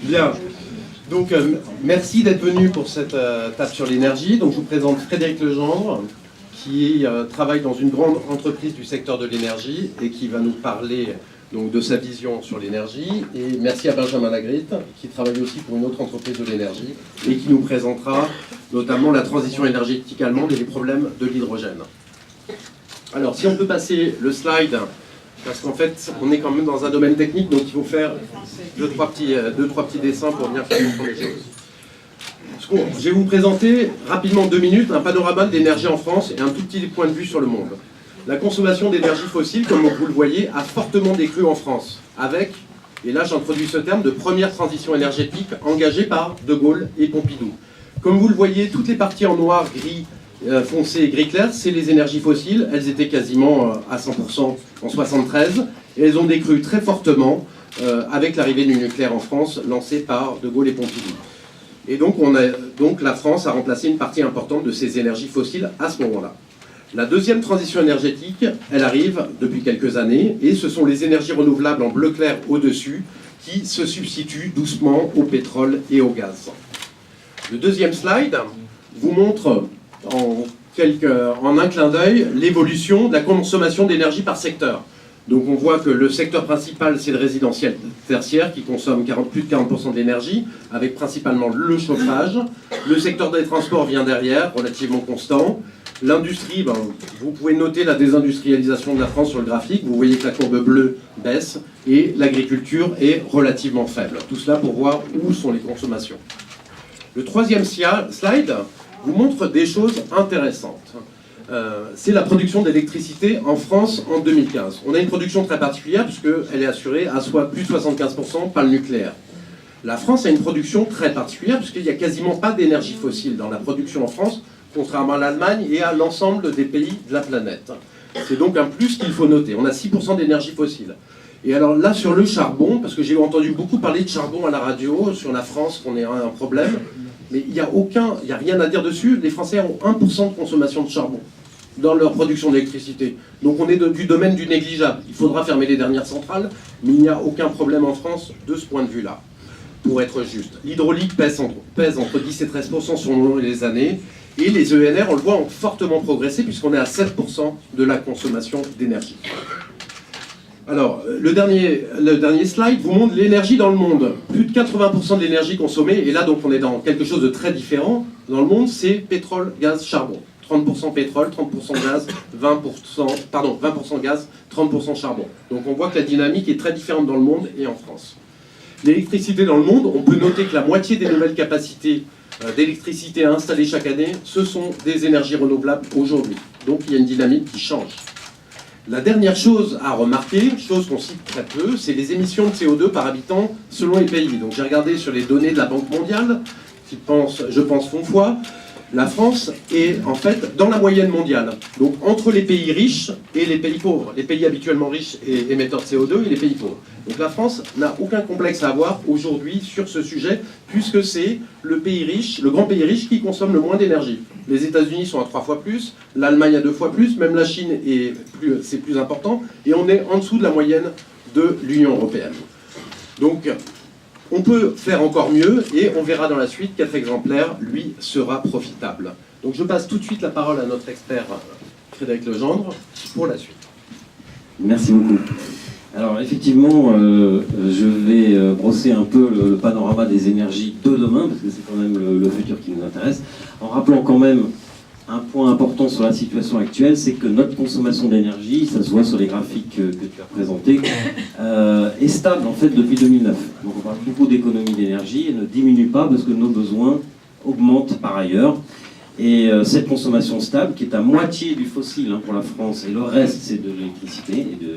Bien. Donc, merci d'être venu pour cette table sur l'énergie. Donc, je vous présente Frédéric Legendre, qui travaille dans une grande entreprise du secteur de l'énergie et qui va nous parler donc, de sa vision sur l'énergie. Et merci à Benjamin Lagritte, qui travaille aussi pour une autre entreprise de l'énergie et qui nous présentera notamment la transition énergétique allemande et les problèmes de l'hydrogène. Alors, si on peut passer le slide, parce qu'en fait, on est quand même dans un domaine technique, donc il faut faire deux, trois petits dessins pour bien faire comprendre les choses. Je vais vous présenter rapidement en 2 minutes un panorama de l'énergie en France et un tout petit point de vue sur le monde. La consommation d'énergie fossile, comme vous le voyez, a fortement décru en France, avec, et là j'introduis ce terme, de première transition énergétique engagée par De Gaulle et Pompidou. Comme vous le voyez, toutes les parties en noir, gris, foncé et gris clair, c'est les énergies fossiles. Elles étaient quasiment à 100% en 1973 et elles ont décru très fortement avec l'arrivée du nucléaire en France, lancée par De Gaulle et Pompidou. Et donc, la France a remplacé une partie importante de ces énergies fossiles à ce moment-là. La deuxième transition énergétique, elle arrive depuis quelques années et ce sont les énergies renouvelables en bleu clair au-dessus qui se substituent doucement au pétrole et au gaz. Le deuxième slide vous montre en un clin d'œil l'évolution de la consommation d'énergie par secteur. Donc on voit que le secteur principal, c'est le résidentiel tertiaire qui consomme plus de 40% de l'énergie, avec principalement le chauffage. Le secteur des transports vient derrière, relativement constant. L'industrie, vous pouvez noter la désindustrialisation de la France sur le graphique. Vous voyez que la courbe bleue baisse et l'agriculture est relativement faible. Tout cela pour voir où sont les consommations. Le troisième slide vous montre des choses intéressantes. C'est la production d'électricité en France en 2015. On a une production très particulière puisqu'elle est assurée à plus de 75% par le nucléaire. La France a une production très particulière puisqu'il n'y a quasiment pas d'énergie fossile dans la production en France, contrairement à l'Allemagne et à l'ensemble des pays de la planète. C'est donc un plus qu'il faut noter. On a 6% d'énergie fossile. Et alors là, sur le charbon, parce que j'ai entendu beaucoup parler de charbon à la radio, sur la France, qu'on ait un problème, mais il n'y a rien à dire dessus. Les Français ont 1% de consommation de charbon dans leur production d'électricité. Donc on est du domaine du négligeable. Il faudra fermer les dernières centrales, mais il n'y a aucun problème en France de ce point de vue-là, pour être juste. L'hydraulique pèse entre 10 et 13% selon les années, et les ENR, on le voit, ont fortement progressé, puisqu'on est à 7% de la consommation d'énergie. Alors, le dernier slide vous montre l'énergie dans le monde. Plus de 80% de l'énergie consommée, et là donc on est dans quelque chose de très différent dans le monde, c'est pétrole, gaz, charbon. 30% pétrole, 30% gaz, 20% gaz, 30% charbon. Donc on voit que la dynamique est très différente dans le monde et en France. L'électricité dans le monde, on peut noter que la moitié des nouvelles capacités d'électricité installées chaque année, ce sont des énergies renouvelables aujourd'hui. Donc il y a une dynamique qui change. La dernière chose à remarquer, chose qu'on cite très peu, c'est les émissions de CO2 par habitant selon les pays. Donc j'ai regardé sur les données de la Banque mondiale, je pense font foi. La France est en fait dans la moyenne mondiale. Donc entre les pays riches et les pays pauvres. Les pays habituellement riches et émetteurs de CO2 et les pays pauvres. Donc la France n'a aucun complexe à avoir aujourd'hui sur ce sujet, puisque c'est le pays riche, le grand pays riche qui consomme le moins d'énergie. Les États-Unis sont à 3 fois plus, l'Allemagne à 2 fois plus, même la Chine c'est plus important, et on est en dessous de la moyenne de l'Union européenne. Donc on peut faire encore mieux, et on verra dans la suite qu'être exemplaire, lui, sera profitable. Donc je passe tout de suite la parole à notre expert Frédéric Legendre pour la suite. Merci beaucoup. Alors effectivement, je vais brosser un peu le panorama des énergies de demain, parce que c'est quand même le futur qui nous intéresse, en rappelant quand même un point important sur la situation actuelle, c'est que notre consommation d'énergie, ça se voit sur les graphiques que tu as présentés, est stable en fait depuis 2009. Donc on parle beaucoup d'économie d'énergie, elle ne diminue pas parce que nos besoins augmentent par ailleurs. Et cette consommation stable, qui est à moitié du fossile pour la France, et le reste c'est de l'électricité et de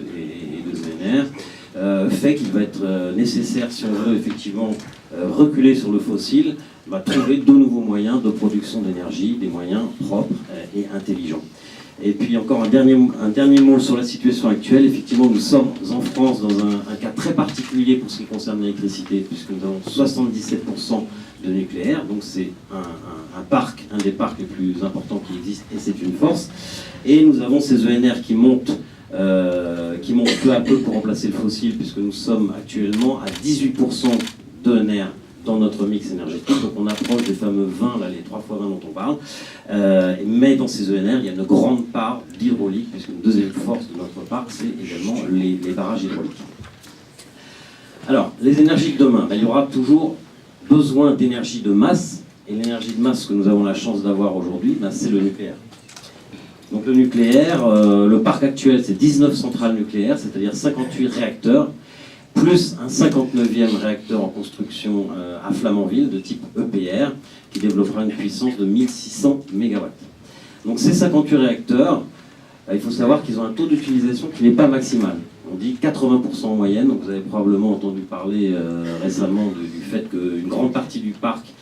ENR, fait qu'il va être nécessaire, si on veut effectivement reculer sur le fossile, trouver de nouveaux moyens de production d'énergie, des moyens propres et intelligents. Et puis encore un dernier mot sur la situation actuelle. Effectivement, nous sommes en France dans un cas très particulier pour ce qui concerne l'électricité, puisque nous avons 77% de nucléaire, donc c'est un des parcs les plus importants qui existent, et c'est une force. Et nous avons ces ENR qui montent peu à peu pour remplacer le fossile, puisque nous sommes actuellement à 18% d'ENR dans notre mix énergétique. Donc on approche des fameux 20, là, les 3 x 20 dont on parle. Mais dans ces ENR, il y a une grande part d'hydraulique, puisque une deuxième force de notre parc, c'est également les barrages hydrauliques. Alors, les énergies de demain, il y aura toujours besoin d'énergie de masse. Et l'énergie de masse que nous avons la chance d'avoir aujourd'hui, c'est le nucléaire. Donc le nucléaire, le parc actuel, c'est 19 centrales nucléaires, c'est-à-dire 58 réacteurs, plus un 59e réacteur en construction à Flamanville de type EPR, qui développera une puissance de 1600 MW. Donc ces 58 réacteurs, il faut savoir qu'ils ont un taux d'utilisation qui n'est pas maximal. On dit 80% en moyenne, donc vous avez probablement entendu parler récemment du fait qu'une grande partie du parc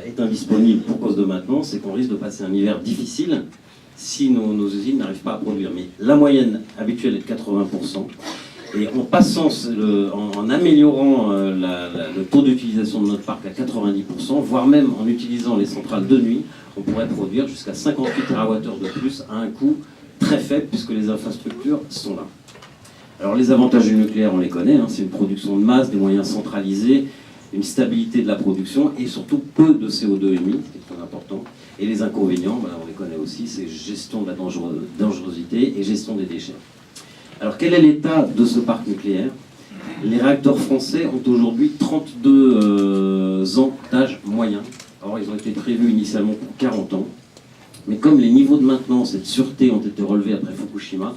est indisponible pour cause de maintenance et qu'on risque de passer un hiver difficile si nos usines n'arrivent pas à produire. Mais la moyenne habituelle est de 80%. Et en passant, en améliorant le taux d'utilisation de notre parc à 90%, voire même en utilisant les centrales de nuit, on pourrait produire jusqu'à 58 TWh de plus à un coût très faible puisque les infrastructures sont là. Alors les avantages du nucléaire, on les connaît, c'est une production de masse, des moyens centralisés, une stabilité de la production et surtout peu de CO2 émis, ce qui est très important. Et les inconvénients, on les connaît aussi, c'est gestion de la dangerosité et gestion des déchets. Alors quel est l'état de ce parc nucléaire? Les réacteurs français ont aujourd'hui 32 ans d'âge moyen. Or ils ont été prévus initialement pour 40 ans. Mais comme les niveaux de maintenance et de sûreté ont été relevés après Fukushima,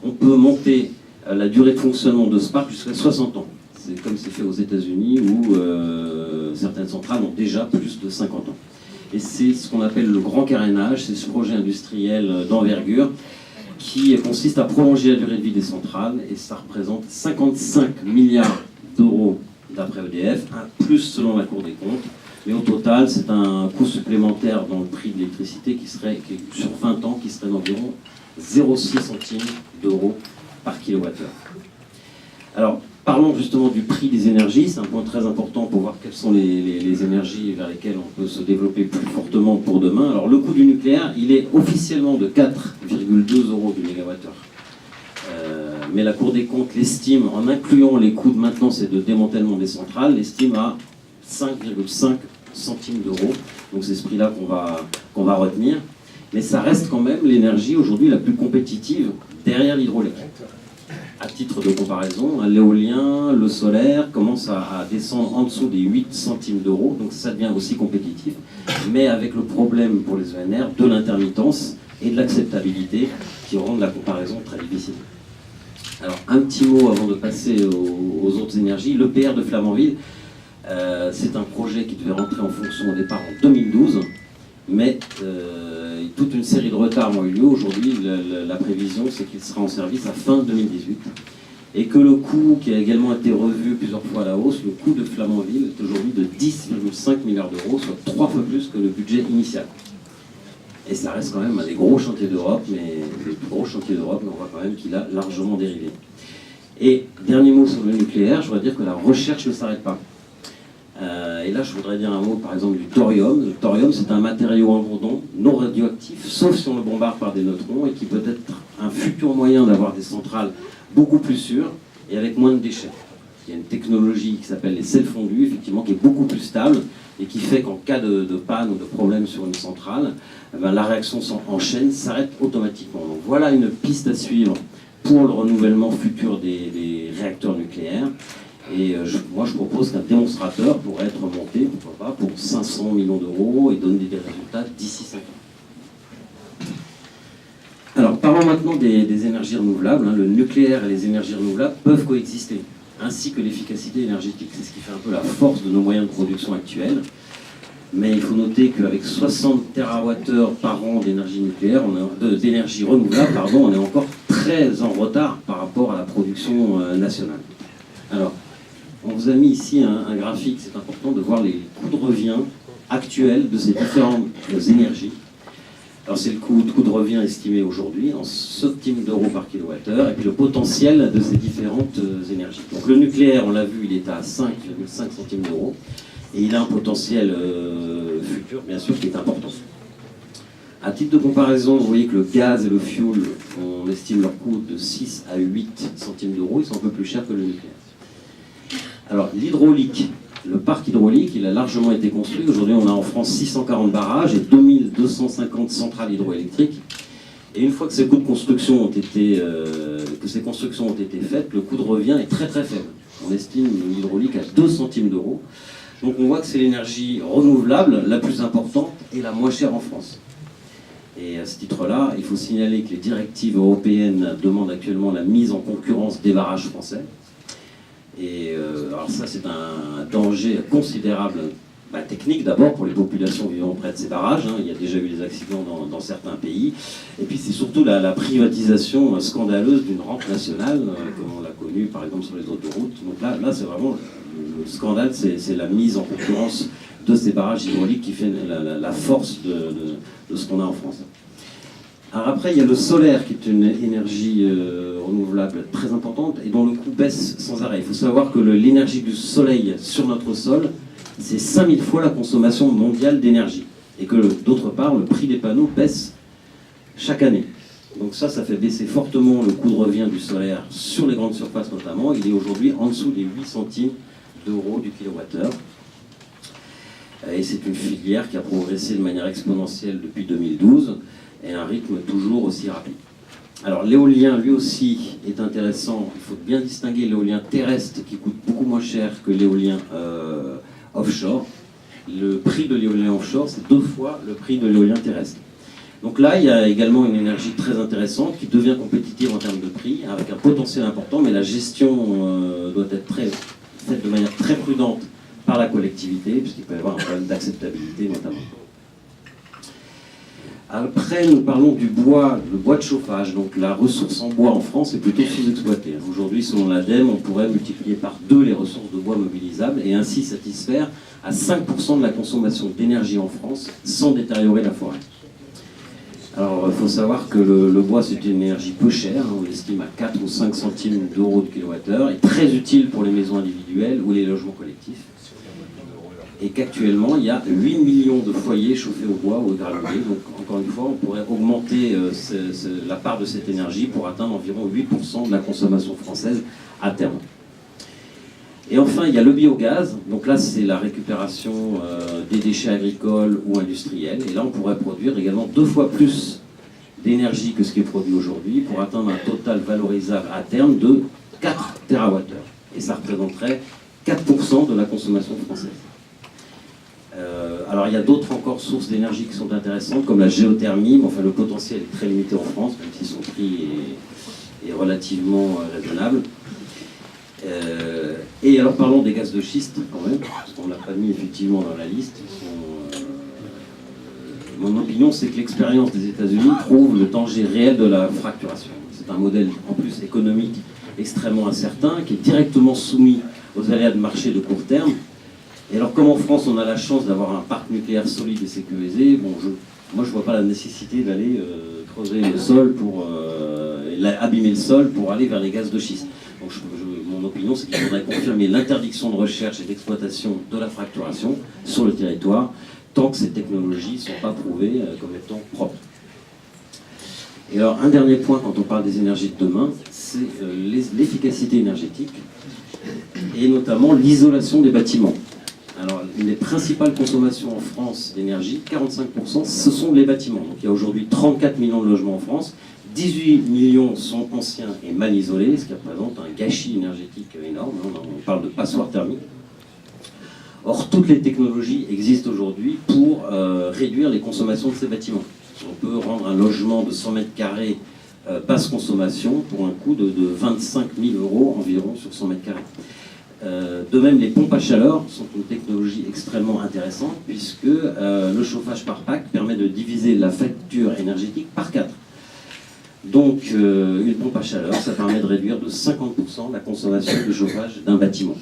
on peut monter la durée de fonctionnement de ce parc jusqu'à 60 ans. C'est comme c'est fait aux États-Unis où certaines centrales ont déjà plus de 50 ans. Et c'est ce qu'on appelle le grand carénage, c'est ce projet industriel d'envergure qui consiste à prolonger la durée de vie des centrales et ça représente 55 milliards d'euros d'après EDF, plus selon la Cour des comptes. Mais au total, c'est un coût supplémentaire dans le prix de l'électricité qui sur 20 ans, qui serait d'environ 0,6 centimes d'euros par kilowattheure. Alors, parlons justement du prix des énergies, c'est un point très important pour voir quelles sont les énergies vers lesquelles on peut se développer plus fortement pour demain. Alors, le coût du nucléaire, il est officiellement de 4,2 euros du mégawattheure. Mais la Cour des comptes l'estime, en incluant les coûts de maintenance et de démantèlement des centrales, l'estime à 5,5 centimes d'euros. Donc c'est ce prix-là qu'on va retenir. Mais ça reste quand même l'énergie aujourd'hui la plus compétitive derrière l'hydraulique. À titre de comparaison, l'éolien, le solaire commencent à descendre en dessous des 8 centimes d'euros, donc ça devient aussi compétitif, mais avec le problème pour les ENR de l'intermittence et de l'acceptabilité qui rendent la comparaison très difficile. Alors un petit mot avant de passer aux autres énergies. L'EPR de Flamanville, c'est un projet qui devait rentrer en fonction au départ en 2012, mais toute une série de retards ont eu lieu. Aujourd'hui, la prévision, c'est qu'il sera en service à fin 2018. Et que le coût, qui a également été revu plusieurs fois à la hausse, le coût de Flamanville est aujourd'hui de 10,5 milliards d'euros, soit 3 fois plus que le budget initial. Et ça reste quand même un des gros chantiers d'Europe, mais les plus gros chantiers d'Europe, mais on voit quand même qu'il a largement dérivé. Et dernier mot sur le nucléaire, je voudrais dire que la recherche ne s'arrête pas. Et là, je voudrais dire un mot, par exemple, du thorium. Le thorium, c'est un matériau abondant, non radioactif, sauf si on le bombarde par des neutrons, et qui peut être un futur moyen d'avoir des centrales beaucoup plus sûres et avec moins de déchets. Il y a une technologie qui s'appelle les sels fondus, effectivement, qui est beaucoup plus stable et qui fait qu'en cas de panne ou de problème sur une centrale, la réaction en chaîne s'arrête automatiquement. Donc voilà une piste à suivre pour le renouvellement futur des réacteurs nucléaires. Et moi, je propose qu'un démonstrateur pourrait être monté, pourquoi pas, pour 500 millions d'euros et donner des résultats d'ici 5 ans. Alors, parlons maintenant des énergies renouvelables. Le nucléaire et les énergies renouvelables peuvent coexister, ainsi que l'efficacité énergétique. C'est ce qui fait un peu la force de nos moyens de production actuels. Mais il faut noter qu'avec 60 TWh par an d'énergie nucléaire, d'énergie renouvelable, on est encore très en retard par rapport à la production nationale. Alors, on vous a mis ici un graphique, c'est important de voir les coûts de revient actuels de ces différentes énergies. Alors c'est le coût de revient estimé aujourd'hui en centimes d'euros par kilowattheure et puis le potentiel de ces différentes énergies. Donc le nucléaire, on l'a vu, il est à 5,5 centimes d'euros et il a un potentiel futur, bien sûr, qui est important. À titre de comparaison, vous voyez que le gaz et le fioul, on estime leur coût de 6 à 8 centimes d'euros, ils sont un peu plus chers que le nucléaire. Alors, l'hydraulique, le parc hydraulique, il a largement été construit. Aujourd'hui, on a en France 640 barrages et 2250 centrales hydroélectriques. Et une fois que ces coûts de construction ont été, faites, le coût de revient est très très faible. On estime l'hydraulique à 2 centimes d'euros. Donc on voit que c'est l'énergie renouvelable la plus importante et la moins chère en France. Et à ce titre-là, il faut signaler que les directives européennes demandent actuellement la mise en concurrence des barrages français. Et alors ça, c'est un danger considérable, technique d'abord pour les populations vivant près de ces barrages. Il y a déjà eu des accidents dans certains pays. Et puis c'est surtout la privatisation scandaleuse d'une rampe nationale, comme on l'a connu par exemple sur les autoroutes. Donc là c'est vraiment le scandale, c'est la mise en concurrence de ces barrages hydrauliques qui fait la force de ce qu'on a en France. Alors après, il y a le solaire qui est une énergie renouvelable très importante et dont le coût baisse sans arrêt. Il faut savoir que l'énergie du soleil sur notre sol, c'est 5000 fois la consommation mondiale d'énergie. Et que d'autre part, le prix des panneaux baisse chaque année. Donc ça fait baisser fortement le coût de revient du solaire sur les grandes surfaces notamment. Il est aujourd'hui en dessous des 8 centimes d'euros du kilowattheure. Et c'est une filière qui a progressé de manière exponentielle depuis 2012 et à un rythme toujours aussi rapide. Alors l'éolien, lui aussi, est intéressant. Il faut bien distinguer l'éolien terrestre qui coûte beaucoup moins cher que l'éolien offshore. Le prix de l'éolien offshore, c'est 2 fois le prix de l'éolien terrestre. Donc là, il y a également une énergie très intéressante qui devient compétitive en termes de prix, avec un potentiel important, mais la gestion doit être faite de manière très prudente par la collectivité, puisqu'il peut y avoir un problème d'acceptabilité notamment. Après, nous parlons du bois, le bois de chauffage. Donc la ressource en bois en France est plutôt sous-exploitée. Aujourd'hui, selon l'ADEME, on pourrait multiplier par 2 les ressources de bois mobilisables et ainsi satisfaire à 5% de la consommation d'énergie en France sans détériorer la forêt. Alors, il faut savoir que le bois, c'est une énergie peu chère, on l'estime à 4 ou 5 centimes d'euros de kilowattheure, et très utile pour les maisons individuelles ou les logements collectifs. Et qu'actuellement, il y a 8 millions de foyers chauffés au bois ou au granulé. Donc, encore une fois, on pourrait augmenter la part de cette énergie pour atteindre environ 8% de la consommation française à terme. Et enfin, il y a le biogaz. Donc là, c'est la récupération des déchets agricoles ou industriels. Et là, on pourrait produire également 2 fois plus d'énergie que ce qui est produit aujourd'hui pour atteindre un total valorisable à terme de 4 TWh. Et ça représenterait 4% de la consommation française. Alors il y a d'autres encore sources d'énergie qui sont intéressantes, comme la géothermie, mais enfin le potentiel est très limité en France, même si son prix est relativement raisonnable. Et alors parlons des gaz de schiste quand même, parce qu'on ne l'a pas mis effectivement dans la liste. Mon opinion, c'est que l'expérience des États-Unis prouve le danger réel de la fracturation. C'est un modèle en plus économique extrêmement incertain, qui est directement soumis aux aléas de marché de court terme. Et alors, comme en France, on a la chance d'avoir un parc nucléaire solide et sécurisé, moi je ne vois pas la nécessité d'aller creuser le sol abîmer le sol pour aller vers les gaz de schiste. Donc mon opinion, c'est qu'il faudrait confirmer l'interdiction de recherche et d'exploitation de la fracturation sur le territoire, tant que ces technologies ne sont pas prouvées comme étant propres. Et alors, un dernier point quand on parle des énergies de demain, c'est l'efficacité énergétique, et notamment l'isolation des bâtiments. Alors, une des principales consommations en France d'énergie, 45%, ce sont les bâtiments. Donc il y a aujourd'hui 34 millions de logements en France, 18 millions sont anciens et mal isolés, ce qui représente un gâchis énergétique énorme. On parle de passoires thermiques. Or, toutes les technologies existent aujourd'hui pour réduire les consommations de ces bâtiments. On peut rendre un logement de 100 mètres carrés basse consommation pour un coût de 25 000 € environ sur 100 mètres carrés. De même, les pompes à chaleur sont une technologie extrêmement intéressante puisque le chauffage par pack permet de diviser la facture énergétique par 4. Donc, une pompe à chaleur, ça permet de réduire de 50% la consommation de chauffage d'un bâtiment.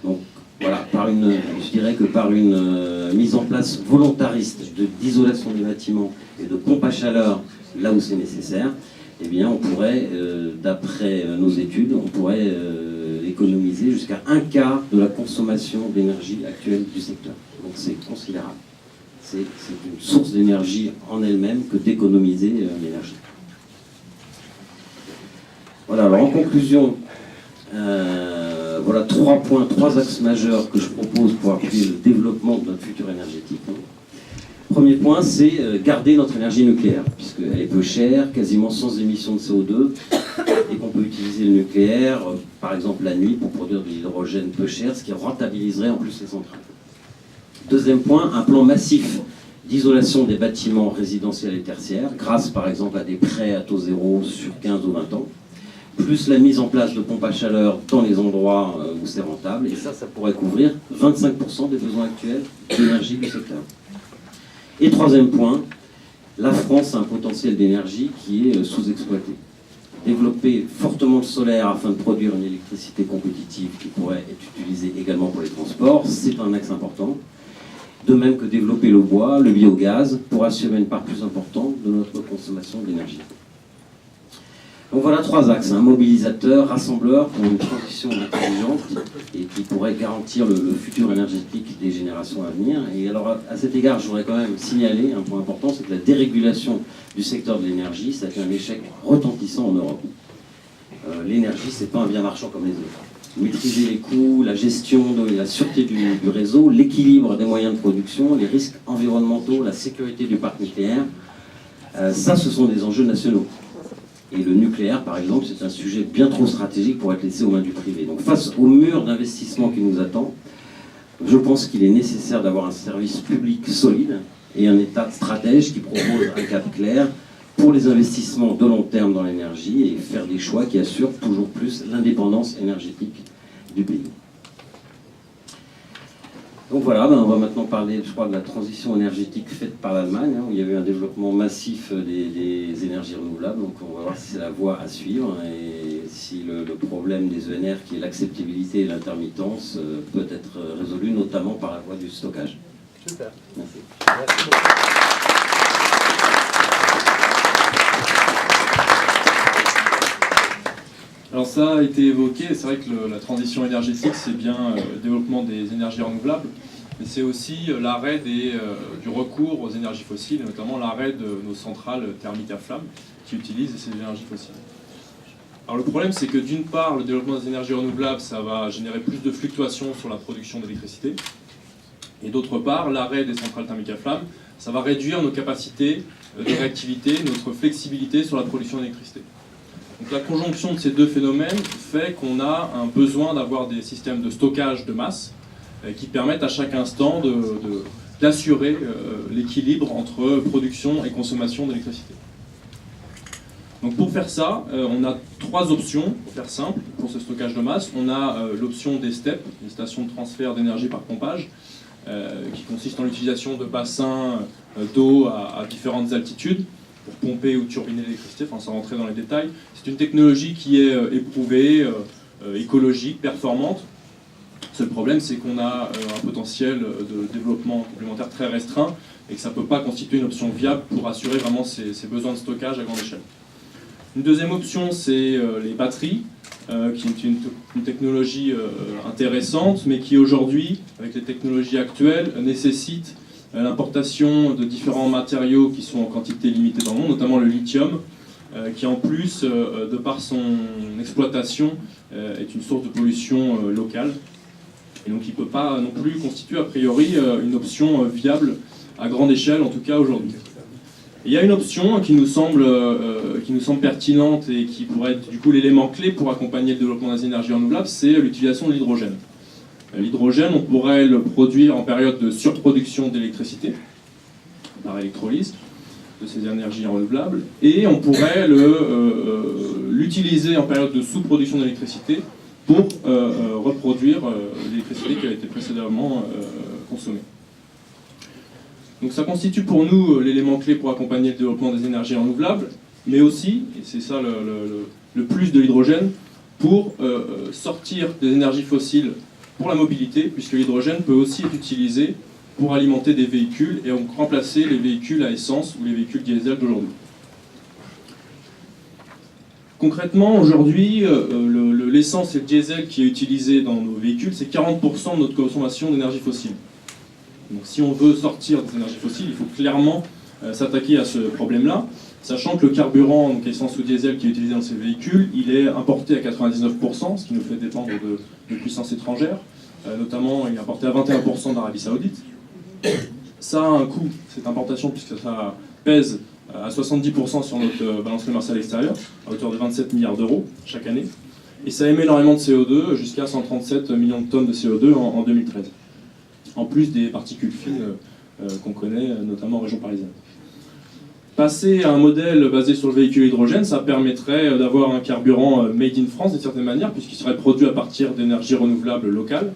Donc, voilà, je dirais que par une mise en place volontariste d'isolation des bâtiments et de pompes à chaleur là où c'est nécessaire, eh bien, on pourrait, d'après nos études, on pourrait économiser jusqu'à 1/4 de la consommation d'énergie actuelle du secteur. Donc c'est considérable. C'est une source d'énergie en elle-même que d'économiser l'énergie. Voilà, alors en conclusion, Voilà 3 points, 3 axes majeurs que je propose pour appuyer le développement de notre futur énergétique. Premier point, c'est garder notre énergie nucléaire, puisqu'elle est peu chère, quasiment sans émission de CO2, et qu'on peut utiliser le nucléaire, par exemple la nuit, pour produire de l'hydrogène peu cher, ce qui rentabiliserait en plus les centrales. Deuxième point, un plan massif d'isolation des bâtiments résidentiels et tertiaires, grâce par exemple à des prêts à taux zéro sur 15 ou 20 ans, plus la mise en place de pompes à chaleur dans les endroits où c'est rentable, et ça pourrait couvrir 25% des besoins actuels d'énergie du secteur. Et troisième point, la France a un potentiel d'énergie qui est sous-exploité. Développer fortement le solaire afin de produire une électricité compétitive qui pourrait être utilisée également pour les transports, c'est un axe important. De même que développer le bois, le biogaz, pour assurer une part plus importante de notre consommation d'énergie. Donc voilà 3 axes, un mobilisateur, rassembleur pour une transition intelligente et qui pourrait garantir le futur énergétique des générations à venir. Et alors à cet égard, je voudrais quand même signaler un point important, c'est que la dérégulation du secteur de l'énergie, ça a été un échec retentissant en Europe. L'énergie, c'est pas un bien marchand comme les autres. Maîtriser les coûts, la gestion de la sûreté du réseau, l'équilibre des moyens de production, les risques environnementaux, la sécurité du parc nucléaire, ça ce sont des enjeux nationaux. Et le nucléaire, par exemple, c'est un sujet bien trop stratégique pour être laissé aux mains du privé. Donc face au mur d'investissement qui nous attend, je pense qu'il est nécessaire d'avoir un service public solide et un État stratège qui propose un cap clair pour les investissements de long terme dans l'énergie et faire des choix qui assurent toujours plus l'indépendance énergétique du pays. Donc voilà, on va maintenant parler, je crois, de la transition énergétique faite par l'Allemagne, où il y a eu un développement massif des énergies renouvelables. Donc on va voir si c'est la voie à suivre et si le problème des ENR, qui est l'acceptabilité et l'intermittence, peut être résolu, notamment par la voie du stockage. Super. Merci. Merci beaucoup. Alors ça a été évoqué, c'est vrai que la transition énergétique, c'est bien le développement des énergies renouvelables, mais c'est aussi l'arrêt du recours aux énergies fossiles, et notamment l'arrêt de nos centrales thermiques à flamme qui utilisent ces énergies fossiles. Alors le problème, c'est que d'une part, le développement des énergies renouvelables, ça va générer plus de fluctuations sur la production d'électricité, et d'autre part, l'arrêt des centrales thermiques à flamme, ça va réduire nos capacités de réactivité, notre flexibilité sur la production d'électricité. Donc la conjonction de ces deux phénomènes fait qu'on a un besoin d'avoir des systèmes de stockage de masse qui permettent à chaque instant d'assurer l'équilibre entre production et consommation d'électricité. Donc pour faire ça, on a 3 options, pour faire simple, pour ce stockage de masse. On a l'option des STEP, les stations de transfert d'énergie par pompage, qui consiste en l'utilisation de bassins d'eau à différentes altitudes, pour pomper ou turbiner l'électricité, enfin sans rentrer dans les détails. C'est une technologie qui est éprouvée, écologique, performante. Le seul problème, c'est qu'on a un potentiel de développement complémentaire très restreint et que ça ne peut pas constituer une option viable pour assurer vraiment ces besoins de stockage à grande échelle. Une deuxième option, c'est les batteries, qui est une technologie intéressante, mais qui aujourd'hui, avec les technologies actuelles, nécessite l'importation de différents matériaux qui sont en quantité limitée dans le monde, notamment le lithium, qui en plus, de par son exploitation, est une source de pollution locale. Et donc il ne peut pas non plus constituer a priori une option viable à grande échelle, en tout cas aujourd'hui. Il y a une option qui nous semble pertinente et qui pourrait être du coup l'élément clé pour accompagner le développement des énergies renouvelables, c'est l'utilisation de l'hydrogène. L'hydrogène, on pourrait le produire en période de surproduction d'électricité, par électrolyse de ces énergies renouvelables, et on pourrait l'utiliser en période de sous-production d'électricité pour reproduire l'électricité qui a été précédemment consommée. Donc ça constitue pour nous l'élément clé pour accompagner le développement des énergies renouvelables, mais aussi, et c'est ça le plus de l'hydrogène, pour sortir des énergies fossiles pour la mobilité, puisque l'hydrogène peut aussi être utilisé pour alimenter des véhicules et donc remplacer les véhicules à essence ou les véhicules diesel d'aujourd'hui. Concrètement, aujourd'hui, l'essence et le diesel qui est utilisé dans nos véhicules, c'est 40% de notre consommation d'énergie fossile. Donc si on veut sortir des énergies fossiles, il faut clairement s'attaquer à ce problème-là. Sachant que le carburant, donc essence ou diesel qui est utilisé dans ces véhicules, il est importé à 99%, ce qui nous fait dépendre de puissances étrangères. Notamment, il est importé à 21% d'Arabie Saoudite. Ça a un coût, cette importation, puisque ça pèse à 70% sur notre balance commerciale extérieure, à hauteur de 27 milliards d'euros chaque année. Et ça émet énormément de CO2, jusqu'à 137 millions de tonnes de CO2 en 2013. En plus des particules fines qu'on connaît, notamment en région parisienne. Passer à un modèle basé sur le véhicule hydrogène, ça permettrait d'avoir un carburant made in France d'une certaine manière, puisqu'il serait produit à partir d'énergies renouvelables locales,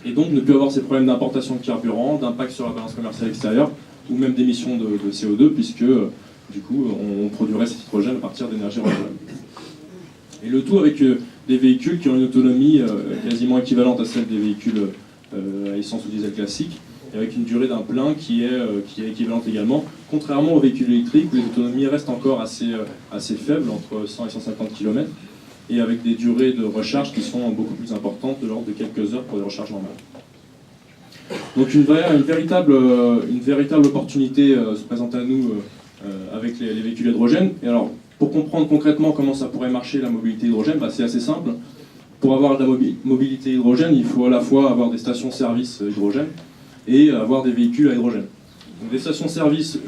et donc ne plus avoir ces problèmes d'importation de carburant, d'impact sur la balance commerciale extérieure, ou même d'émissions de CO2, puisque du coup on produirait cet hydrogène à partir d'énergies renouvelables. Et le tout avec des véhicules qui ont une autonomie quasiment équivalente à celle des véhicules à essence ou diesel classiques, et avec une durée d'un plein qui est équivalente également, contrairement aux véhicules électriques où les autonomies restent encore assez faibles, entre 100 et 150 km, et avec des durées de recharge qui sont beaucoup plus importantes, de l'ordre de quelques heures pour les recharges normales. Donc une véritable opportunité se présente à nous avec les véhicules hydrogène. Et alors, pour comprendre concrètement comment ça pourrait marcher la mobilité hydrogène, c'est assez simple. Pour avoir de la mobilité hydrogène, il faut à la fois avoir des stations-service hydrogène et avoir des véhicules à hydrogène. Donc des stations-service,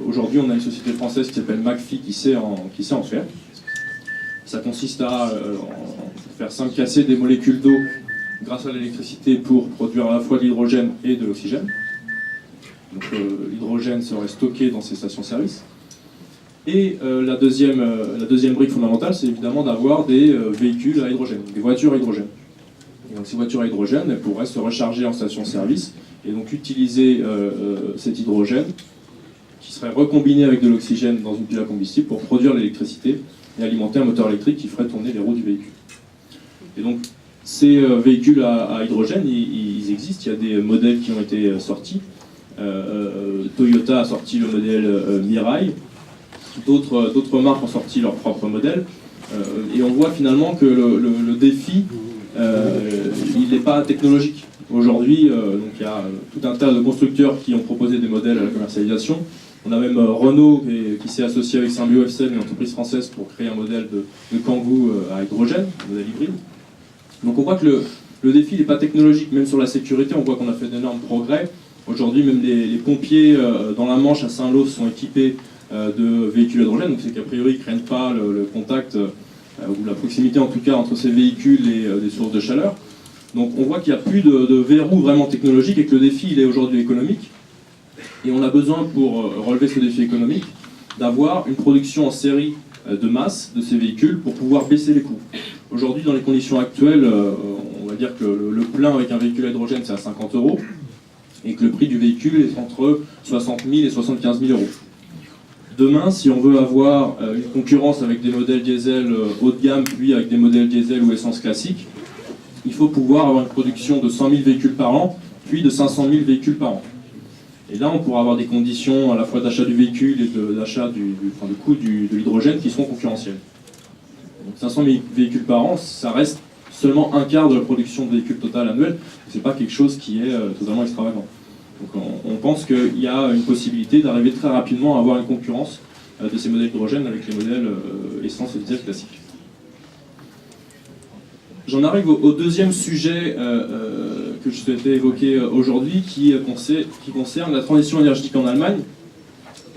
aujourd'hui on a une société française qui s'appelle McPhy qui sait en faire. Ça consiste à faire simple, casser des molécules d'eau grâce à l'électricité pour produire à la fois de l'hydrogène et de l'oxygène. Donc l'hydrogène serait stocké dans ces stations-service. Et la deuxième brique fondamentale, c'est évidemment d'avoir des véhicules à hydrogène, des voitures à hydrogène. Et donc ces voitures à hydrogène, elles pourraient se recharger en station-service et donc utiliser cet hydrogène qui serait recombiné avec de l'oxygène dans une pile à combustible pour produire l'électricité et alimenter un moteur électrique qui ferait tourner les roues du véhicule. Et donc ces véhicules à hydrogène, ils existent, il y a des modèles qui ont été sortis. Toyota a sorti le modèle Mirai, d'autres marques ont sorti leur propre modèle, et on voit finalement que le défi, il n'est pas technologique. Aujourd'hui, donc il y a tout un tas de constructeurs qui ont proposé des modèles à la commercialisation. On a même Renault qui s'est associé avec Symbio FCL, une entreprise française, pour créer un modèle de Kangoo à hydrogène, un modèle hybride. Donc on voit que le défi n'est pas technologique, même sur la sécurité, on voit qu'on a fait d'énormes progrès. Aujourd'hui, même les pompiers dans la Manche à Saint-Lô sont équipés de véhicules à hydrogène, donc c'est qu'a priori ils ne craignent pas le contact, ou la proximité en tout cas, entre ces véhicules et des sources de chaleur. Donc on voit qu'il n'y a plus de verrou vraiment technologique et que le défi il est aujourd'hui économique. Et on a besoin, pour relever ce défi économique, d'avoir une production en série de masse de ces véhicules pour pouvoir baisser les coûts. Aujourd'hui, dans les conditions actuelles, on va dire que le plein avec un véhicule à hydrogène c'est à 50 €, et que le prix du véhicule est entre 60 000 et 75 000 €. Demain, si on veut avoir une concurrence avec des modèles diesel haut de gamme, puis avec des modèles diesel ou essence classique, il faut pouvoir avoir une production de 100 000 véhicules par an, puis de 500 000 véhicules par an. Et là, on pourra avoir des conditions à la fois d'achat du véhicule et d'achat du coût de l'hydrogène qui seront concurrentielles. Donc 500 000 véhicules par an, ça reste seulement un quart de la production de véhicules totale annuelle. Ce n'est pas quelque chose qui est totalement extravagant. Donc on pense qu'il y a une possibilité d'arriver très rapidement à avoir une concurrence de ces modèles d'hydrogène avec les modèles essence et diesel classiques. J'en arrive au deuxième sujet que je souhaitais évoquer aujourd'hui, qui concerne la transition énergétique en Allemagne,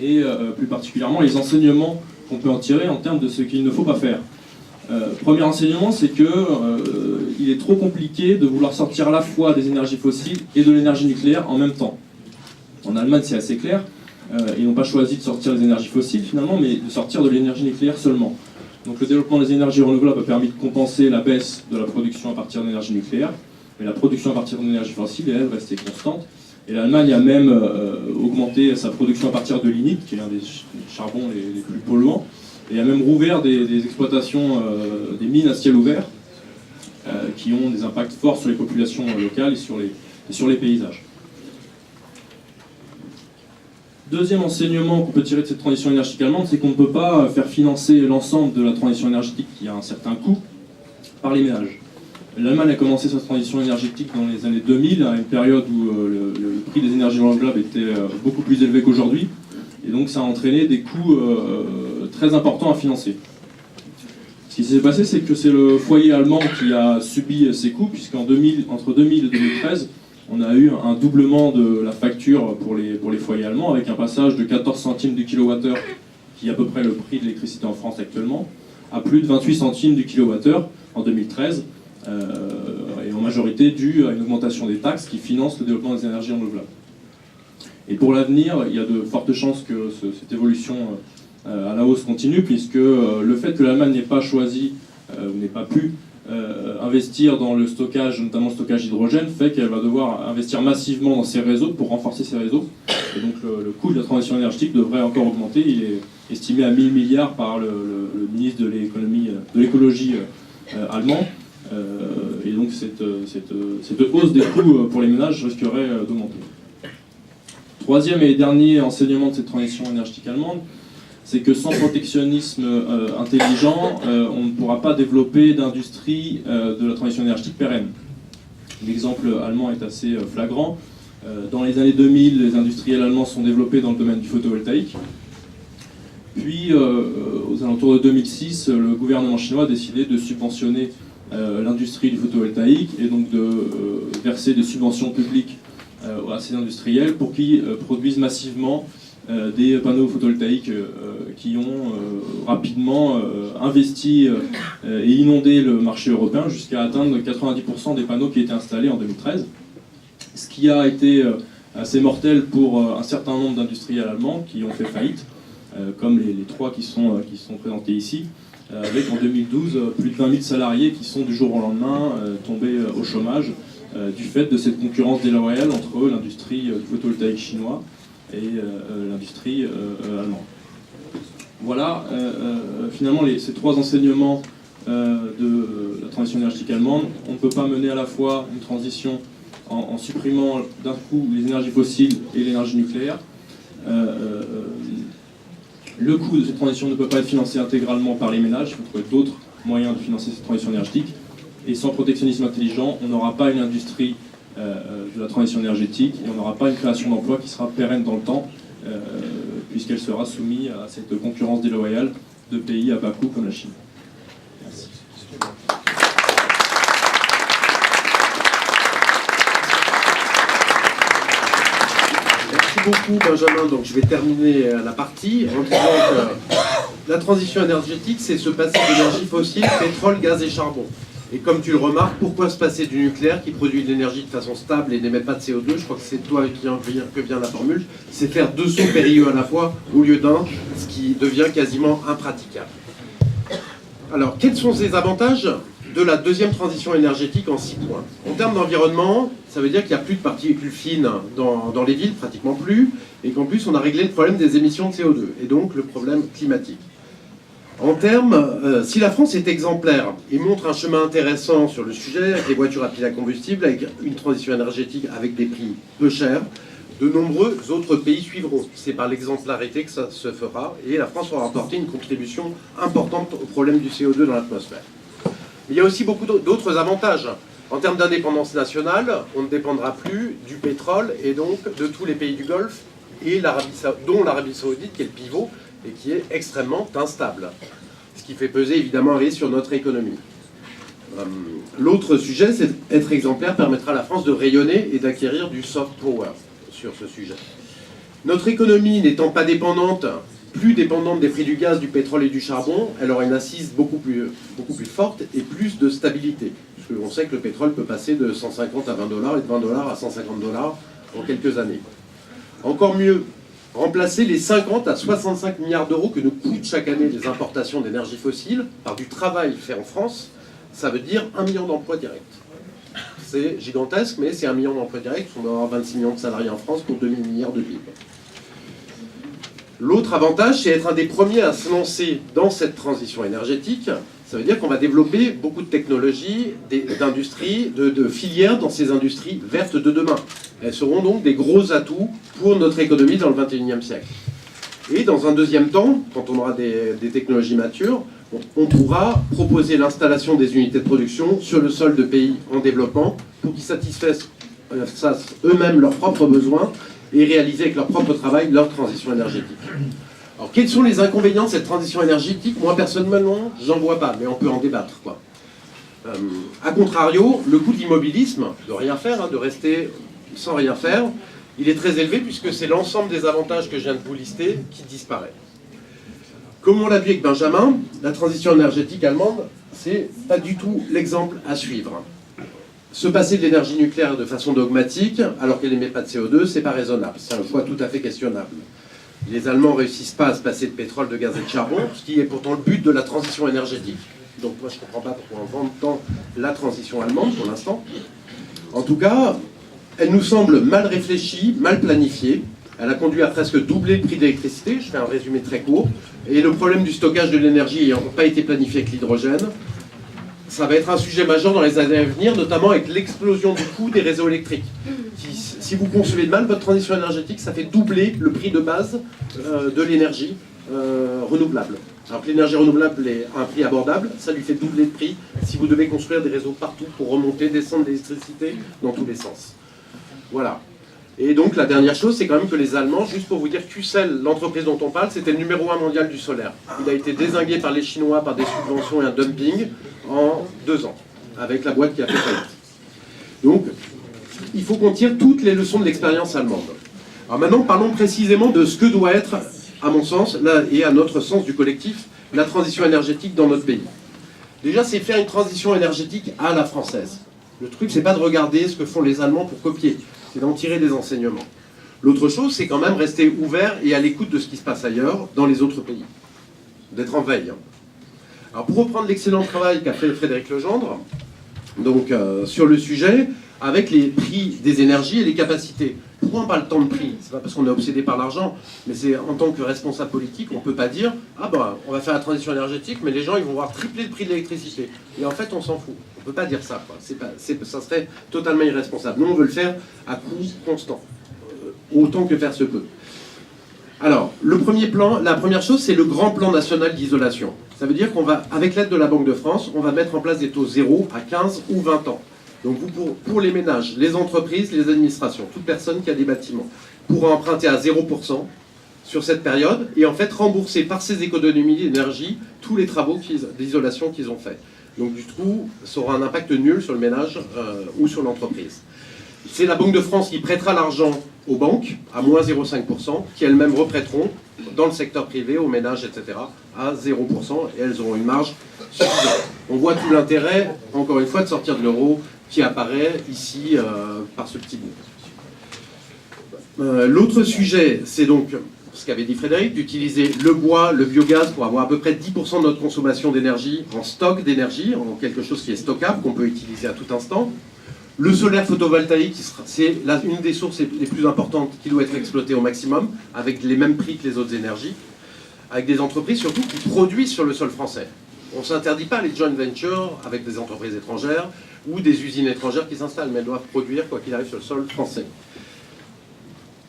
et plus particulièrement les enseignements qu'on peut en tirer en termes de ce qu'il ne faut pas faire. Premier enseignement, c'est qu'il est trop compliqué de vouloir sortir à la fois des énergies fossiles et de l'énergie nucléaire en même temps. En Allemagne, c'est assez clair. Ils n'ont pas choisi de sortir des énergies fossiles finalement, mais de sortir de l'énergie nucléaire seulement. Donc le développement des énergies renouvelables a permis de compenser la baisse de la production à partir d'énergie nucléaire, mais la production à partir d'énergie fossile, elle, restait constante. Et l'Allemagne a même augmenté sa production à partir de lignite, qui est l'un des charbons les plus polluants, et a même rouvert des exploitations, des mines à ciel ouvert, qui ont des impacts forts sur les populations locales et sur les paysages. Deuxième enseignement qu'on peut tirer de cette transition énergétique allemande, c'est qu'on ne peut pas faire financer l'ensemble de la transition énergétique, qui a un certain coût, par les ménages. L'Allemagne a commencé sa transition énergétique dans les années 2000, à une période où le prix des énergies renouvelables était beaucoup plus élevé qu'aujourd'hui, Et donc ça a entraîné des coûts très importants à financer. Ce qui s'est passé, c'est que c'est le foyer allemand qui a subi ces coûts, entre 2000 et 2013, on a eu un doublement de la facture pour les foyers allemands, avec un passage de 14 centimes du kilowattheure, qui est à peu près le prix de l'électricité en France actuellement, à plus de 28 centimes du kilowattheure en 2013, et en majorité dû à une augmentation des taxes qui financent le développement des énergies renouvelables. Et pour l'avenir, il y a de fortes chances que cette évolution à la hausse continue, puisque le fait que l'Allemagne n'ait pas choisi, ou n'ait pas pu investir dans le stockage, notamment le stockage d'hydrogène, fait qu'elle va devoir investir massivement dans ses réseaux pour renforcer ses réseaux. Et donc le coût de la transition énergétique devrait encore augmenter. Il est estimé à 1000 milliards par le ministre de l'écologie allemand. Et donc cette hausse des coûts pour les ménages risquerait d'augmenter. Troisième et dernier enseignement de cette transition énergétique allemande, c'est que sans protectionnisme intelligent, on ne pourra pas développer d'industrie de la transition énergétique pérenne. L'exemple allemand est assez flagrant. Dans les années 2000, les industriels allemands sont développés dans le domaine du photovoltaïque. Puis, aux alentours de 2006, le gouvernement chinois a décidé de subventionner l'industrie du photovoltaïque et donc de verser des subventions publiques à ces industriels pour qu'ils produisent massivement des panneaux photovoltaïques qui ont rapidement investi et inondé le marché européen jusqu'à atteindre 90% des panneaux qui étaient installés en 2013. Ce qui a été assez mortel pour un certain nombre d'industriels allemands qui ont fait faillite, comme les trois qui sont présentés ici, avec en 2012 plus de 20 000 salariés qui sont du jour au lendemain tombés au chômage du fait de cette concurrence déloyale entre l'industrie du photovoltaïque chinois et l'industrie allemande. Voilà, finalement, ces trois enseignements de la transition énergétique allemande. On ne peut pas mener à la fois une transition en supprimant d'un coup les énergies fossiles et l'énergie nucléaire. Le coût de cette transition ne peut pas être financé intégralement par les ménages, il faut trouver d'autres moyens de financer cette transition énergétique. Et sans protectionnisme intelligent, on n'aura pas une industrie de la transition énergétique et on n'aura pas une création d'emplois qui sera pérenne dans le temps, puisqu'elle sera soumise à cette concurrence déloyale de pays à bas coût comme la Chine. Merci. Merci beaucoup Benjamin. Donc je vais terminer la partie en disant que la transition énergétique, c'est se passer d'énergie fossile, pétrole, gaz et charbon. Et comme tu le remarques, pourquoi se passer du nucléaire qui produit de l'énergie de façon stable et n'émet pas de CO2? Je crois que c'est toi que vient la formule. C'est faire deux sauts périlleux à la fois au lieu d'un, ce qui devient quasiment impraticable. Alors, quels sont ces avantages de la deuxième transition énergétique en 6 points? En termes d'environnement, ça veut dire qu'il n'y a plus de particules fines dans les villes, pratiquement plus, et qu'en plus on a réglé le problème des émissions de CO2, et donc le problème climatique. En termes, si la France est exemplaire et montre un chemin intéressant sur le sujet, avec les voitures à pile à combustible, avec une transition énergétique avec des prix peu chers, de nombreux autres pays suivront. C'est par l'exemplarité que ça se fera, et la France aura apporté une contribution importante au problème du CO2 dans l'atmosphère. Mais il y a aussi beaucoup d'autres avantages. En termes d'indépendance nationale, on ne dépendra plus du pétrole et donc de tous les pays du Golfe, et dont l'Arabie Saoudite, qui est le pivot, et qui est extrêmement instable. Ce qui fait peser évidemment un risque sur notre économie. L'autre sujet, c'est être exemplaire permettra à la France de rayonner et d'acquérir du soft power sur ce sujet. Notre économie n'étant pas plus dépendante des prix du gaz, du pétrole et du charbon, elle aura une assise beaucoup plus forte et plus de stabilité. Parce qu'on sait que le pétrole peut passer de 150 à 20 $ et de 20 $ à 150 $ en quelques années. Encore mieux, remplacer les 50 à 65 milliards d'euros que nous coûtent chaque année les importations d'énergie fossile par du travail fait en France, ça veut dire 1 million d'emplois directs. C'est gigantesque, mais c'est 1 million d'emplois directs. On doit avoir 26 millions de salariés en France pour 2 000 milliards de PIB. L'autre avantage, c'est être un des premiers à se lancer dans cette transition énergétique. Ça veut dire qu'on va développer beaucoup de technologies, d'industries, de filières dans ces industries vertes de demain. Elles seront donc des gros atouts pour notre économie dans le XXIe siècle. Et dans un deuxième temps, quand on aura des technologies matures, on pourra proposer l'installation des unités de production sur le sol de pays en développement pour qu'ils satisfassent eux-mêmes leurs propres besoins et réaliser avec leur propre travail leur transition énergétique. Alors, quels sont les inconvénients de cette transition énergétique? Moi, personnellement, j'en vois pas, mais on peut en débattre, quoi. A contrario, le coût de l'immobilisme, de rien faire, hein, de rester sans rien faire, il est très élevé puisque c'est l'ensemble des avantages que je viens de vous lister qui disparaît. Comme on l'a vu avec Benjamin, la transition énergétique allemande, c'est pas du tout l'exemple à suivre. Se passer de l'énergie nucléaire de façon dogmatique, alors qu'elle n'émet pas de CO2, c'est pas raisonnable. C'est un choix tout à fait questionnable. Les Allemands ne réussissent pas à se passer de pétrole, de gaz et de charbon, ce qui est pourtant le but de la transition énergétique. Donc moi je ne comprends pas pourquoi on vend tant la transition allemande pour l'instant. En tout cas, elle nous semble mal réfléchie, mal planifiée. Elle a conduit à presque doubler le prix de l'électricité, je fais un résumé très court. Et le problème du stockage de l'énergie n'ayant pas été planifié avec l'hydrogène, ça va être un sujet majeur dans les années à venir, notamment avec l'explosion du coût des réseaux électriques. Si vous concevez mal votre transition énergétique, ça fait doubler le prix de base de l'énergie renouvelable. Alors que l'énergie renouvelable est à un prix abordable, ça lui fait doubler le prix si vous devez construire des réseaux partout pour remonter, descendre l'électricité dans tous les sens. Voilà. Et donc la dernière chose, c'est quand même que les Allemands, juste pour vous dire, QCell, l'entreprise dont on parle, c'était le numéro 1 mondial du solaire. Il a été dézingué par les Chinois par des subventions et un dumping en 2 ans, avec la boîte qui a fait faillite. Donc, il faut qu'on tire toutes les leçons de l'expérience allemande. Alors maintenant, parlons précisément de ce que doit être, à mon sens, là, et à notre sens du collectif, la transition énergétique dans notre pays. Déjà, c'est faire une transition énergétique à la française. Le truc, c'est pas de regarder ce que font les Allemands pour copier, c'est d'en tirer des enseignements. L'autre chose, c'est quand même rester ouvert et à l'écoute de ce qui se passe ailleurs, dans les autres pays. D'être en veille. Alors, pour reprendre l'excellent travail qu'a fait Frédéric Legendre, donc, sur le sujet, avec les prix des énergies et les capacités. Pourquoi on parle tant de prix? C'est pas parce qu'on est obsédé par l'argent, mais c'est en tant que responsable politique, on peut pas dire « Ah ben, on va faire la transition énergétique, mais les gens ils vont voir tripler le prix de l'électricité. » Et en fait, on s'en fout. On peut pas dire ça, quoi. Ça serait totalement irresponsable. Nous, on veut le faire à coût constant, autant que faire se peut. Alors, la première chose, c'est le grand plan national d'isolation. Ça veut dire qu'on va, avec l'aide de la Banque de France, on va mettre en place des taux zéro à 15 ou 20 ans. Donc pour les ménages, les entreprises, les administrations, toute personne qui a des bâtiments pourra emprunter à 0% sur cette période et en fait rembourser par ces économies d'énergie tous les travaux d'isolation qu'ils ont faits. Donc du coup, ça aura un impact nul sur le ménage ou sur l'entreprise. C'est la Banque de France qui prêtera l'argent aux banques à moins 0,5%, qui elles-mêmes reprêteront dans le secteur privé, aux ménages, etc., à 0%, et elles auront une marge suffisante. On voit tout l'intérêt, encore une fois, de sortir de l'euro qui apparaît ici par ce petit bout. L'autre sujet, c'est donc ce qu'avait dit Frédéric, d'utiliser le bois, le biogaz pour avoir à peu près 10% de notre consommation d'énergie en stock d'énergie, en quelque chose qui est stockable, qu'on peut utiliser à tout instant. Le solaire photovoltaïque, c'est une des sources les plus importantes qui doit être exploitée au maximum, avec les mêmes prix que les autres énergies, avec des entreprises surtout qui produisent sur le sol français. On ne s'interdit pas les joint ventures avec des entreprises étrangères ou des usines étrangères qui s'installent, mais elles doivent produire quoi qu'il arrive sur le sol français.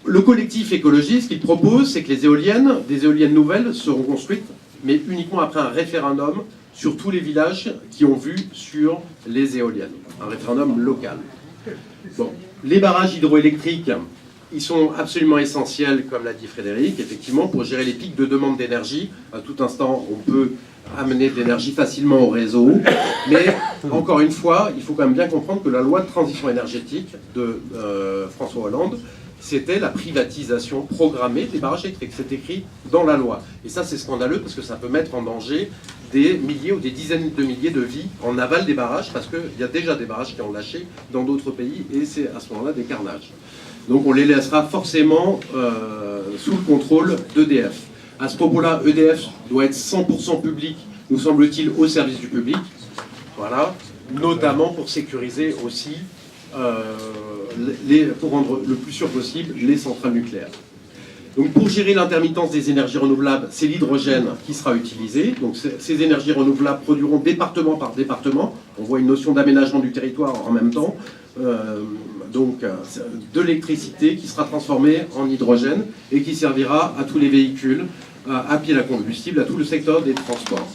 Le collectif écologiste, ce qu'il propose, c'est que des éoliennes nouvelles seront construites, mais uniquement après un référendum sur tous les villages qui ont vu sur les éoliennes. Un référendum local. Bon. Les barrages hydroélectriques, ils sont absolument essentiels, comme l'a dit Frédéric, effectivement, pour gérer les pics de demande d'énergie. À tout instant, on peut amener de l'énergie facilement au réseau. Mais, encore une fois, il faut quand même bien comprendre que la loi de transition énergétique de François Hollande, c'était la privatisation programmée des barrages électriques. C'est écrit dans la loi. Et ça, c'est scandaleux parce que ça peut mettre en danger des milliers ou des dizaines de milliers de vies en aval des barrages, parce qu'il y a déjà des barrages qui ont lâché dans d'autres pays, et c'est à ce moment-là des carnages. Donc on les laissera forcément sous le contrôle d'EDF. À ce propos-là, EDF doit être 100% public, nous semble-t-il, au service du public, voilà, notamment pour sécuriser aussi, pour rendre le plus sûr possible les centrales nucléaires. Donc pour gérer l'intermittence des énergies renouvelables, c'est l'hydrogène qui sera utilisé. Donc ces énergies renouvelables produiront département par département. On voit une notion d'aménagement du territoire en même temps. Donc de l'électricité qui sera transformée en hydrogène et qui servira à tous les véhicules à pile à combustible, à tout le secteur des transports.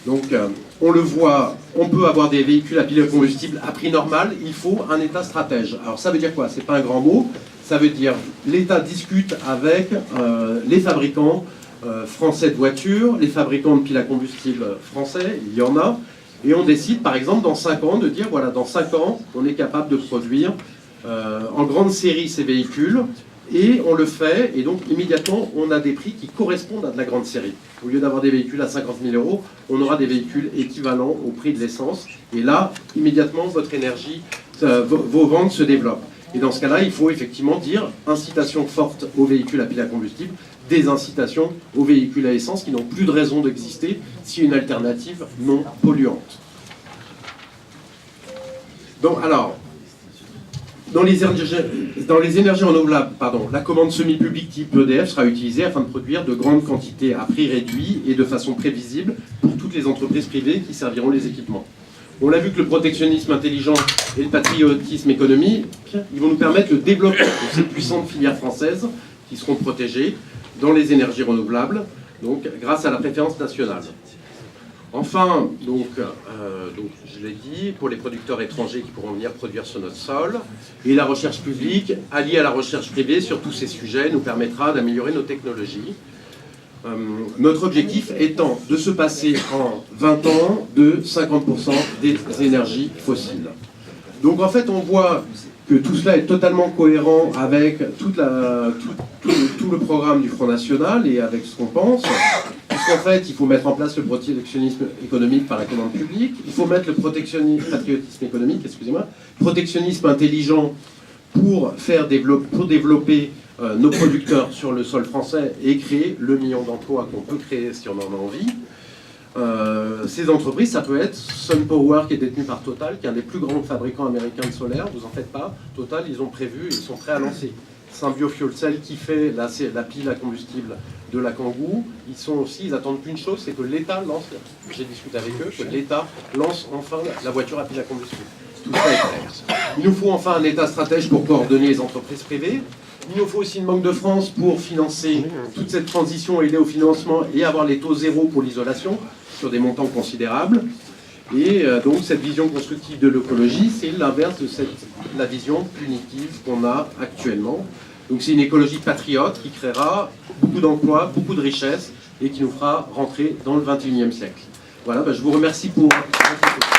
Donc on le voit, on peut avoir des véhicules à pile à combustible à prix normal, il faut un État stratège. Alors ça veut dire quoi? C'est pas un grand mot, Ça veut dire l'État discute avec les fabricants français de voitures, les fabricants de piles à combustible français, il y en a, et on décide par exemple dans 5 ans de dire voilà, dans 5 ans on est capable de produire en grande série ces véhicules, et on le fait, et donc immédiatement on a des prix qui correspondent à de la grande série. Au lieu d'avoir des véhicules à 50 000 euros, on aura des véhicules équivalents au prix de l'essence, et là immédiatement votre énergie, vos ventes se développent. Et dans ce cas-là, il faut effectivement dire incitation forte aux véhicules à pile à combustible, des incitations aux véhicules à essence qui n'ont plus de raison d'exister si une alternative non polluante. Donc, alors, dans les énergies renouvelables, la commande semi-publique type EDF sera utilisée afin de produire de grandes quantités à prix réduit et de façon prévisible pour toutes les entreprises privées qui serviront les équipements. On l'a vu que le protectionnisme intelligent et le patriotisme économique, ils vont nous permettre le développement de ces puissantes filières françaises qui seront protégées dans les énergies renouvelables, donc grâce à la préférence nationale. Enfin, je l'ai dit, pour les producteurs étrangers qui pourront venir produire sur notre sol, et la recherche publique, alliée à la recherche privée sur tous ces sujets, nous permettra d'améliorer nos technologies. Notre objectif étant de se passer en 20 ans de 50% des énergies fossiles. Donc en fait, on voit que tout cela est totalement cohérent avec tout le programme du Front National et avec ce qu'on pense. Puisqu'en fait, il faut mettre en place le protectionnisme économique par la commande publique, il faut mettre le patriotisme économique, protectionnisme intelligent pour développer nos producteurs sur le sol français et créer le million d'emplois qu'on peut créer si on en a envie. Ces entreprises, ça peut être SunPower qui est détenu par Total, qui est un des plus grands fabricants américains de solaire, vous en faites pas. Total, ils ont prévu, ils sont prêts à lancer. Symbio Fuel Cell qui fait la pile à combustible de la Kangoo, ils attendent qu'une chose, c'est que l'État lance, j'ai discuté avec eux, que l'État lance enfin la voiture à pile à combustible. Tout ça est clair. Il nous faut enfin un État stratège pour coordonner les entreprises privées. Il nous faut aussi une Banque de France pour financer toute cette transition, aider au financement et avoir les taux zéro pour l'isolation sur des montants considérables. Et donc cette vision constructive de l'écologie, c'est l'inverse de la vision punitive qu'on a actuellement. Donc c'est une écologie patriote qui créera beaucoup d'emplois, beaucoup de richesses et qui nous fera rentrer dans le 21e siècle. Voilà, je vous remercie pour votre attention.